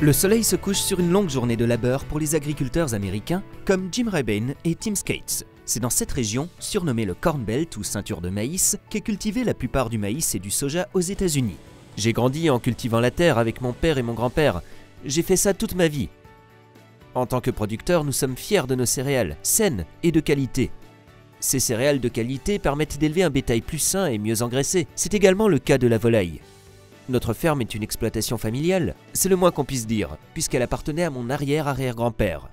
Le soleil se couche sur une longue journée de labeur pour les agriculteurs américains comme Jim Rebane et Tim Skates. C'est dans cette région, surnommée le Corn Belt ou ceinture de maïs, qu'est cultivée la plupart du maïs et du soja aux États-Unis. J'ai grandi en cultivant la terre avec mon père et mon grand-père. J'ai fait ça toute ma vie. En tant que producteurs, nous sommes fiers de nos céréales, saines et de qualité. Ces céréales de qualité permettent d'élever un bétail plus sain et mieux engraissé. C'est également le cas de la volaille. Notre ferme est une exploitation familiale, c'est le moins qu'on puisse dire, puisqu'elle appartenait à mon arrière-arrière-grand-père.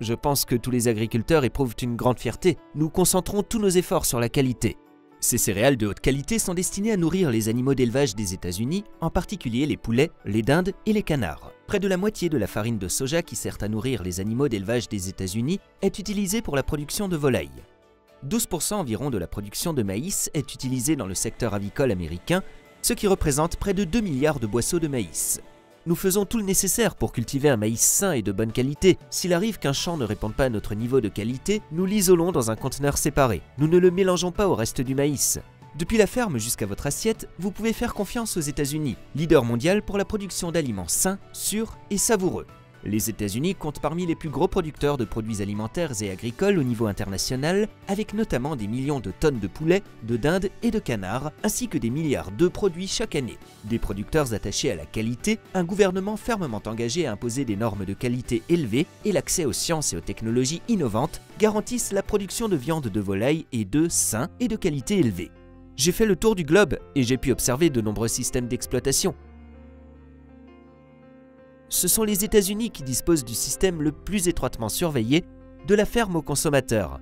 Je pense que tous les agriculteurs éprouvent une grande fierté. Nous concentrons tous nos efforts sur la qualité. Ces céréales de haute qualité sont destinées à nourrir les animaux d'élevage des États-Unis, en particulier les poulets, les dindes et les canards. Près de la moitié de la farine de soja qui sert à nourrir les animaux d'élevage des États-Unis est utilisée pour la production de volailles. 12% environ de la production de maïs est utilisée dans le secteur avicole américain, ce qui représente près de 2 milliards de boisseaux de maïs. Nous faisons tout le nécessaire pour cultiver un maïs sain et de bonne qualité. S'il arrive qu'un champ ne réponde pas à notre niveau de qualité, nous l'isolons dans un conteneur séparé. Nous ne le mélangeons pas au reste du maïs. Depuis la ferme jusqu'à votre assiette, vous pouvez faire confiance aux États-Unis, leader mondial pour la production d'aliments sains, sûrs et savoureux. Les États-Unis comptent parmi les plus gros producteurs de produits alimentaires et agricoles au niveau international, avec notamment des millions de tonnes de poulets, de dindes et de canards, ainsi que des milliards de produits chaque année. Des producteurs attachés à la qualité, un gouvernement fermement engagé à imposer des normes de qualité élevées et l'accès aux sciences et aux technologies innovantes garantissent la production de viande de volaille et d'œufs sains et de qualité élevée. J'ai fait le tour du globe et j'ai pu observer de nombreux systèmes d'exploitation. Ce sont les États-Unis qui disposent du système le plus étroitement surveillé, de la ferme au consommateur.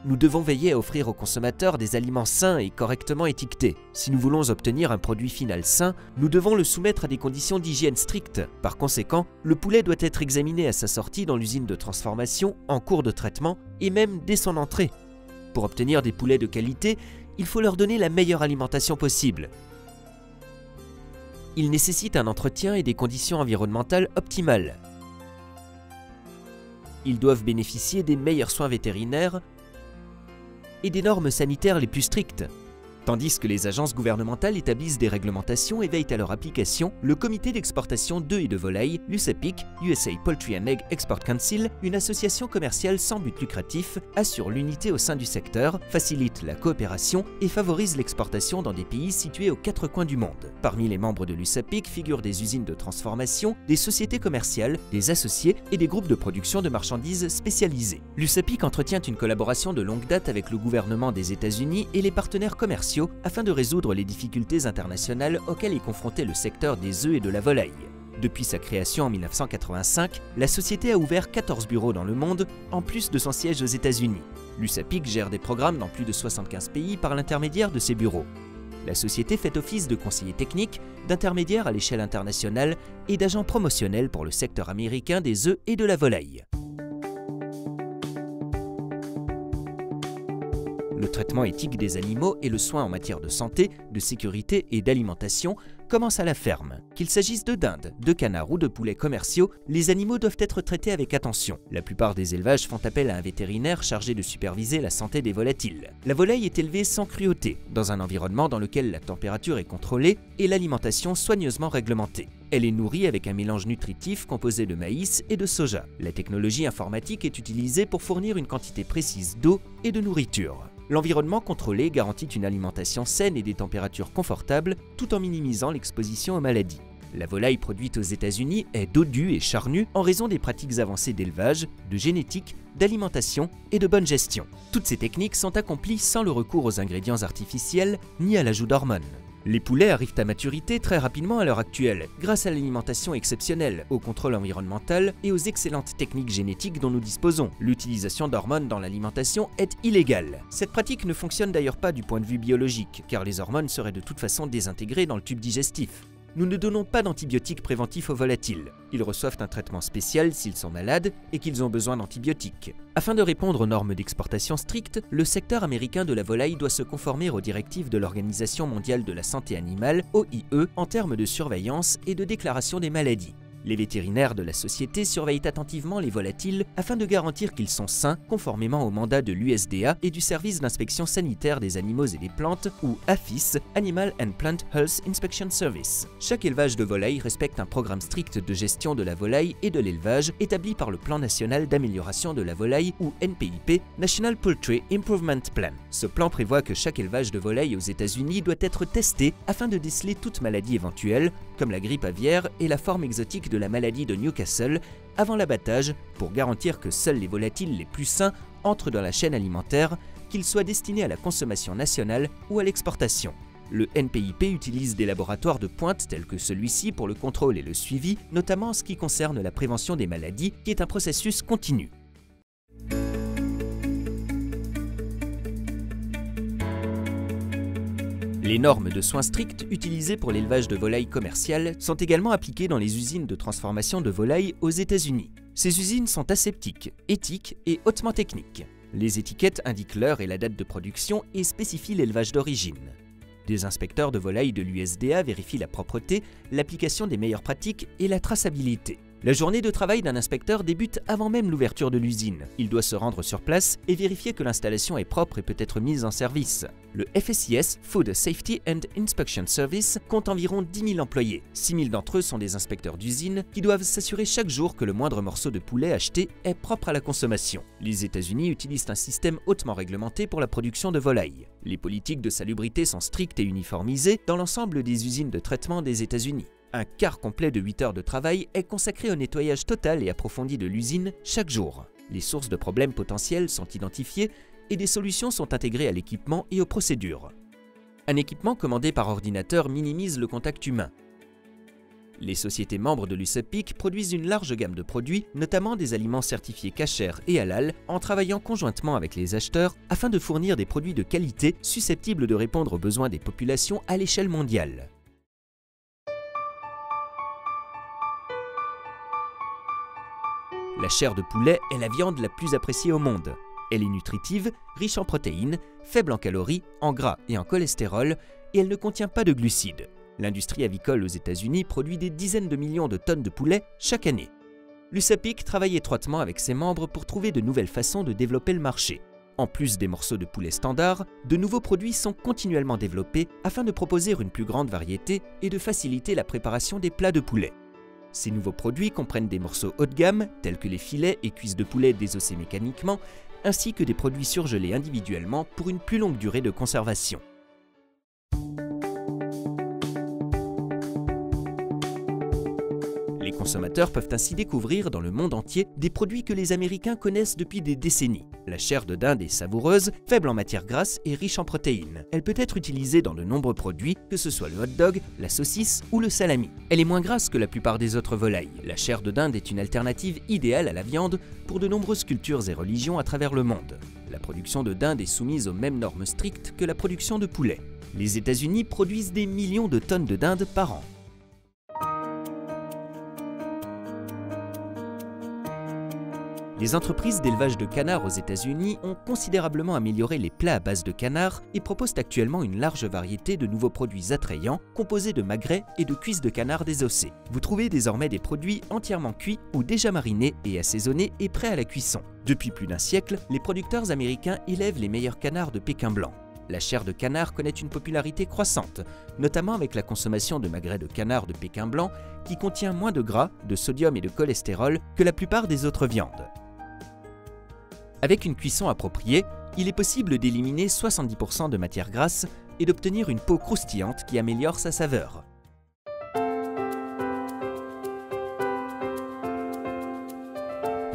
Nous devons veiller à offrir aux consommateurs des aliments sains et correctement étiquetés. Si nous voulons obtenir un produit final sain, nous devons le soumettre à des conditions d'hygiène strictes. Par conséquent, le poulet doit être examiné à sa sortie dans l'usine de transformation, en cours de traitement et même dès son entrée. Pour obtenir des poulets de qualité, il faut leur donner la meilleure alimentation possible. Ils nécessitent un entretien et des conditions environnementales optimales. Ils doivent bénéficier des meilleurs soins vétérinaires et des normes sanitaires les plus strictes. Tandis que les agences gouvernementales établissent des réglementations et veillent à leur application, le comité d'exportation d'œufs et de volailles, l'USAPIC, USA Poultry and Egg Export Council, une association commerciale sans but lucratif, assure l'unité au sein du secteur, facilite la coopération et favorise l'exportation dans des pays situés aux quatre coins du monde. Parmi les membres de l'USAPIC figurent des usines de transformation, des sociétés commerciales, des associés et des groupes de production de marchandises spécialisés. L'USAPIC entretient une collaboration de longue date avec le gouvernement des États-Unis et les partenaires commerciaux afin de résoudre les difficultés internationales auxquelles est confronté le secteur des œufs et de la volaille. Depuis sa création en 1985, la société a ouvert 14 bureaux dans le monde, en plus de son siège aux États-Unis. L'USAPIC gère des programmes dans plus de 75 pays par l'intermédiaire de ses bureaux. La société fait office de conseiller technique, d'intermédiaire à l'échelle internationale et d'agent promotionnel pour le secteur américain des œufs et de la volaille. Le traitement éthique des animaux et le soin en matière de santé, de sécurité et d'alimentation commencent à la ferme. Qu'il s'agisse de dindes, de canards ou de poulets commerciaux, les animaux doivent être traités avec attention. La plupart des élevages font appel à un vétérinaire chargé de superviser la santé des volatiles. La volaille est élevée sans cruauté, dans un environnement dans lequel la température est contrôlée et l'alimentation soigneusement réglementée. Elle est nourrie avec un mélange nutritif composé de maïs et de soja. La technologie informatique est utilisée pour fournir une quantité précise d'eau et de nourriture. L'environnement contrôlé garantit une alimentation saine et des températures confortables, tout en minimisant l'exposition aux maladies. La volaille produite aux États-Unis est dodue et charnue en raison des pratiques avancées d'élevage, de génétique, d'alimentation et de bonne gestion. Toutes ces techniques sont accomplies sans le recours aux ingrédients artificiels ni à l'ajout d'hormones. Les poulets arrivent à maturité très rapidement à l'heure actuelle, grâce à l'alimentation exceptionnelle, au contrôle environnemental et aux excellentes techniques génétiques dont nous disposons. L'utilisation d'hormones dans l'alimentation est illégale. Cette pratique ne fonctionne d'ailleurs pas du point de vue biologique, car les hormones seraient de toute façon désintégrées dans le tube digestif. Nous ne donnons pas d'antibiotiques préventifs aux volatiles. Ils reçoivent un traitement spécial s'ils sont malades et qu'ils ont besoin d'antibiotiques. Afin de répondre aux normes d'exportation strictes, le secteur américain de la volaille doit se conformer aux directives de l'Organisation mondiale de la santé animale, OIE, en termes de surveillance et de déclaration des maladies. Les vétérinaires de la société surveillent attentivement les volatiles afin de garantir qu'ils sont sains conformément au mandat de l'USDA et du service d'inspection sanitaire des animaux et des plantes, ou APHIS, Animal and Plant Health Inspection Service. Chaque élevage de volailles respecte un programme strict de gestion de la volaille et de l'élevage établi par le Plan national d'amélioration de la volaille, ou NPIP, National Poultry Improvement Plan. Ce plan prévoit que chaque élevage de volailles aux États-Unis doit être testé afin de déceler toute maladie éventuelle, comme la grippe aviaire et la forme exotique de la maladie de Newcastle, avant l'abattage, pour garantir que seuls les volatiles les plus sains entrent dans la chaîne alimentaire, qu'ils soient destinés à la consommation nationale ou à l'exportation. Le NPIP utilise des laboratoires de pointe tels que celui-ci pour le contrôle et le suivi, notamment en ce qui concerne la prévention des maladies, qui est un processus continu. Les normes de soins stricts utilisées pour l'élevage de volailles commerciales sont également appliquées dans les usines de transformation de volailles aux États-Unis. Ces usines sont aseptiques, éthiques et hautement techniques. Les étiquettes indiquent l'heure et la date de production et spécifient l'élevage d'origine. Des inspecteurs de volailles de l'USDA vérifient la propreté, l'application des meilleures pratiques et la traçabilité. La journée de travail d'un inspecteur débute avant même l'ouverture de l'usine. Il doit se rendre sur place et vérifier que l'installation est propre et peut être mise en service. Le FSIS, Food Safety and Inspection Service, compte environ 10 000 employés. 6 000 d'entre eux sont des inspecteurs d'usine qui doivent s'assurer chaque jour que le moindre morceau de poulet acheté est propre à la consommation. Les États-Unis utilisent un système hautement réglementé pour la production de volailles. Les politiques de salubrité sont strictes et uniformisées dans l'ensemble des usines de traitement des États-Unis. Un quart complet de 8 heures de travail est consacré au nettoyage total et approfondi de l'usine chaque jour. Les sources de problèmes potentiels sont identifiées et des solutions sont intégrées à l'équipement et aux procédures. Un équipement commandé par ordinateur minimise le contact humain. Les sociétés membres de l'USAPIC produisent une large gamme de produits, notamment des aliments certifiés kasher et halal, en travaillant conjointement avec les acheteurs afin de fournir des produits de qualité susceptibles de répondre aux besoins des populations à l'échelle mondiale. La chair de poulet est la viande la plus appréciée au monde. Elle est nutritive, riche en protéines, faible en calories, en gras et en cholestérol, et elle ne contient pas de glucides. L'industrie avicole aux États-Unis produit des dizaines de millions de tonnes de poulet chaque année. L'USAPIC travaille étroitement avec ses membres pour trouver de nouvelles façons de développer le marché. En plus des morceaux de poulet standard, de nouveaux produits sont continuellement développés afin de proposer une plus grande variété et de faciliter la préparation des plats de poulet. Ces nouveaux produits comprennent des morceaux haut de gamme, tels que les filets et cuisses de poulet désossés mécaniquement, ainsi que des produits surgelés individuellement pour une plus longue durée de conservation. Les consommateurs peuvent ainsi découvrir dans le monde entier des produits que les Américains connaissent depuis des décennies. La chair de dinde est savoureuse, faible en matière grasse et riche en protéines. Elle peut être utilisée dans de nombreux produits, que ce soit le hot dog, la saucisse ou le salami. Elle est moins grasse que la plupart des autres volailles. La chair de dinde est une alternative idéale à la viande pour de nombreuses cultures et religions à travers le monde. La production de dinde est soumise aux mêmes normes strictes que la production de poulet. Les États-Unis produisent des millions de tonnes de dinde par an. Les entreprises d'élevage de canards aux États-Unis ont considérablement amélioré les plats à base de canard et proposent actuellement une large variété de nouveaux produits attrayants composés de magrets et de cuisses de canard désossées. Vous trouvez désormais des produits entièrement cuits ou déjà marinés et assaisonnés et prêts à la cuisson. Depuis plus d'un siècle, les producteurs américains élèvent les meilleurs canards de Pékin blanc. La chair de canard connaît une popularité croissante, notamment avec la consommation de magrets de canard de Pékin blanc qui contient moins de gras, de sodium et de cholestérol que la plupart des autres viandes. Avec une cuisson appropriée, il est possible d'éliminer 70% de matière grasse et d'obtenir une peau croustillante qui améliore sa saveur.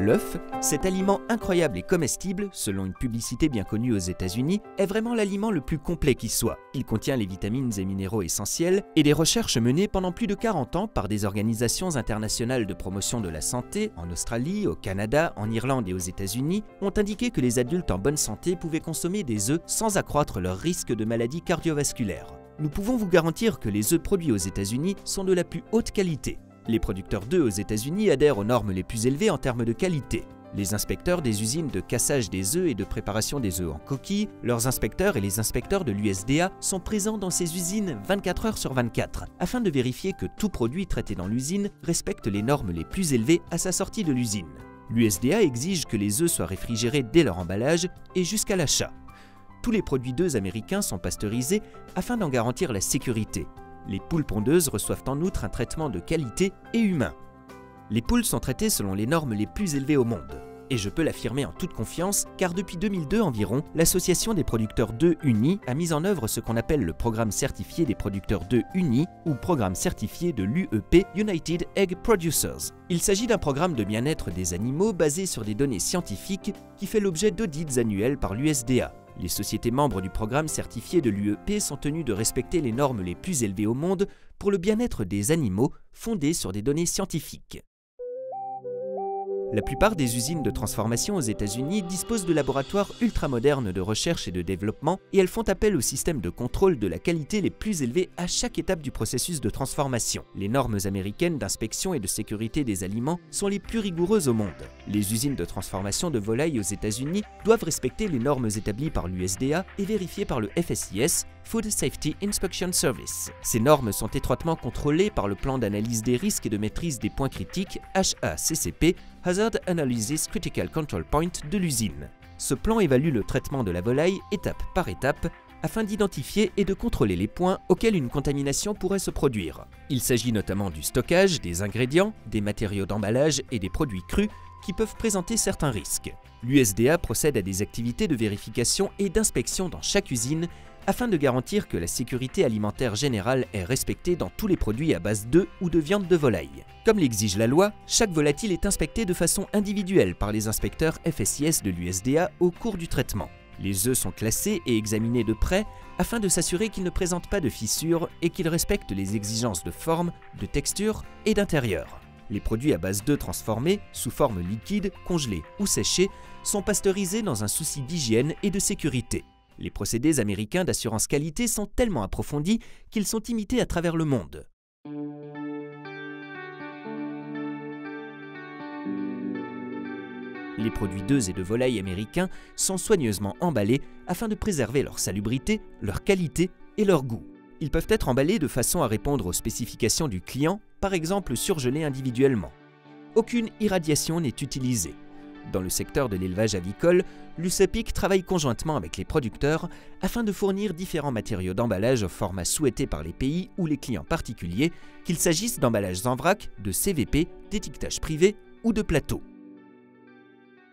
L'œuf, cet aliment incroyable et comestible, selon une publicité bien connue aux États-Unis, est vraiment l'aliment le plus complet qui soit. Il contient les vitamines et minéraux essentiels et des recherches menées pendant plus de 40 ans par des organisations internationales de promotion de la santé en Australie, au Canada, en Irlande et aux États-Unis ont indiqué que les adultes en bonne santé pouvaient consommer des œufs sans accroître leur risque de maladies cardiovasculaires. Nous pouvons vous garantir que les œufs produits aux États-Unis sont de la plus haute qualité. Les producteurs d'œufs aux États-Unis adhèrent aux normes les plus élevées en termes de qualité. Les inspecteurs des usines de cassage des œufs et de préparation des œufs en coquille, leurs inspecteurs et les inspecteurs de l'USDA sont présents dans ces usines 24 heures sur 24 afin de vérifier que tout produit traité dans l'usine respecte les normes les plus élevées à sa sortie de l'usine. L'USDA exige que les œufs soient réfrigérés dès leur emballage et jusqu'à l'achat. Tous les produits d'œufs américains sont pasteurisés afin d'en garantir la sécurité. Les poules pondeuses reçoivent en outre un traitement de qualité et humain. Les poules sont traitées selon les normes les plus élevées au monde. Et je peux l'affirmer en toute confiance, car depuis 2002 environ, l'Association des producteurs d'œufs unis a mis en œuvre ce qu'on appelle le programme certifié des producteurs d'œufs unis ou programme certifié de l'UEP, United Egg Producers. Il s'agit d'un programme de bien-être des animaux basé sur des données scientifiques qui fait l'objet d'audits annuels par l'USDA. Les sociétés membres du programme certifié de l'UEP sont tenues de respecter les normes les plus élevées au monde pour le bien-être des animaux fondées sur des données scientifiques. La plupart des usines de transformation aux États-Unis disposent de laboratoires ultramodernes de recherche et de développement et elles font appel aux systèmes de contrôle de la qualité les plus élevés à chaque étape du processus de transformation. Les normes américaines d'inspection et de sécurité des aliments sont les plus rigoureuses au monde. Les usines de transformation de volailles aux États-Unis doivent respecter les normes établies par l'USDA et vérifiées par le FSIS, Food Safety Inspection Service. Ces normes sont étroitement contrôlées par le plan d'analyse des risques et de maîtrise des points critiques HACCP, Hazard Analysis Critical Control Point de l'usine. Ce plan évalue le traitement de la volaille étape par étape afin d'identifier et de contrôler les points auxquels une contamination pourrait se produire. Il s'agit notamment du stockage, des ingrédients, des matériaux d'emballage et des produits crus qui peuvent présenter certains risques. L'USDA procède à des activités de vérification et d'inspection dans chaque usine afin de garantir que la sécurité alimentaire générale est respectée dans tous les produits à base d'œufs ou de viande de volaille. Comme l'exige la loi, chaque volatile est inspecté de façon individuelle par les inspecteurs FSIS de l'USDA au cours du traitement. Les œufs sont classés et examinés de près afin de s'assurer qu'ils ne présentent pas de fissures et qu'ils respectent les exigences de forme, de texture et d'intérieur. Les produits à base d'œufs transformés, sous forme liquide, congelés ou séchés, sont pasteurisés dans un souci d'hygiène et de sécurité. Les procédés américains d'assurance qualité sont tellement approfondis qu'ils sont imités à travers le monde. Les produits d'œufs et de volailles américains sont soigneusement emballés afin de préserver leur salubrité, leur qualité et leur goût. Ils peuvent être emballés de façon à répondre aux spécifications du client, par exemple surgelés individuellement. Aucune irradiation n'est utilisée. Dans le secteur de l'élevage avicole, l'USAPIC travaille conjointement avec les producteurs afin de fournir différents matériaux d'emballage au format souhaité par les pays ou les clients particuliers, qu'il s'agisse d'emballages en vrac, de CVP, d'étiquetage privé ou de plateaux.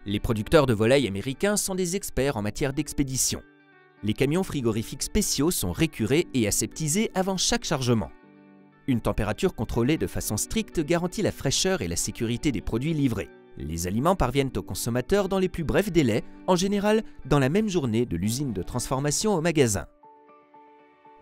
Les producteurs de volailles américains sont des experts en matière d'expédition. Les camions frigorifiques spéciaux sont récurés et aseptisés avant chaque chargement. Une température contrôlée de façon stricte garantit la fraîcheur et la sécurité des produits livrés. Les aliments parviennent aux consommateurs dans les plus brefs délais, en général dans la même journée de l'usine de transformation au magasin.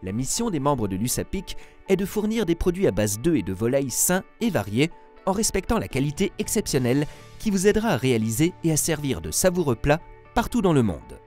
La mission des membres de l'USAPIC est de fournir des produits à base d'œufs et de volailles sains et variés, en respectant la qualité exceptionnelle qui vous aidera à réaliser et à servir de savoureux plats partout dans le monde.